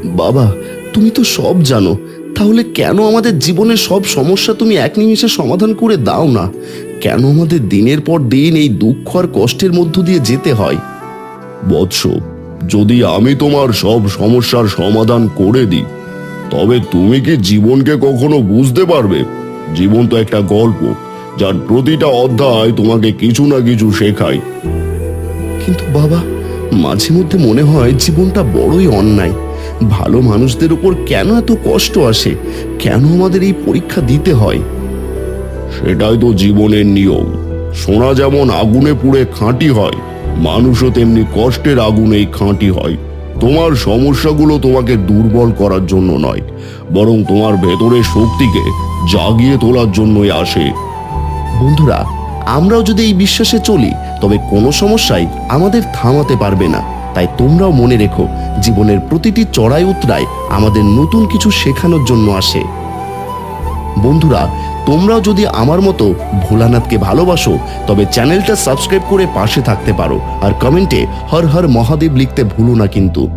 বাবা, তুমি তো সব জানো, তাহলে কেন আমাদের জীবনের সব সমস্যা তুমি এক নিমিষে সমাধান করে দাও না? কেন আমাদের দিনের পর দিন এই দুঃখ আর কষ্টের মধ্য দিয়ে যেতে হয়? বৎস, যদি আমি তোমার সব সমস্যার সমাধান করে দিই, তবে তুমি কি জীবনকে কখনো বুঝতে পারবে? জীবন তো একটা গল্প, যার প্রতিটা অধ্যায় তোমাকে কিছু না কিছু শেখায়। কিন্তু বাবা, মাঝে মধ্যে মনে হয় জীবনটা বড়ই অন্যায়। ভালো মানুষদের উপর কেন এত কষ্ট আসে? কেন আমাদের এই পরীক্ষা দিতে হয়? সেটাই তো জীবনের নিয়ম। সোনা যেমন আগুনে পুড়ে খাঁটি হয়, মানুষও তেমনি কষ্টের আগুনেই খাঁটি হয়। তোমার সমস্যাগুলো তোমাকে দুর্বল করার জন্য নয়, বরং তোমার ভেতরের শক্তিকে জাগিয়ে তোলার জন্যই আসে। বন্ধুরা, আমরাও যদি এই বিশ্বাসে চলি, তবে কোনো সমস্যাই আমাদের থামাতে পারবে না। তাই তোমরাও মনে রেখো, জীবনের প্রতিটি চড়াই উতরাই আমাদের নতুন কিছু শেখানোর জন্য আসে। বন্ধুরা, তোমরাও যদি আমার মতো ভোলানাথকে ভালোবাসো, তবে চ্যানেলটা সাবস্ক্রাইব করে পাশে থাকতে পারো। আর কমেন্টে হর হর মহাদেব লিখতে ভুলো না কিন্তু।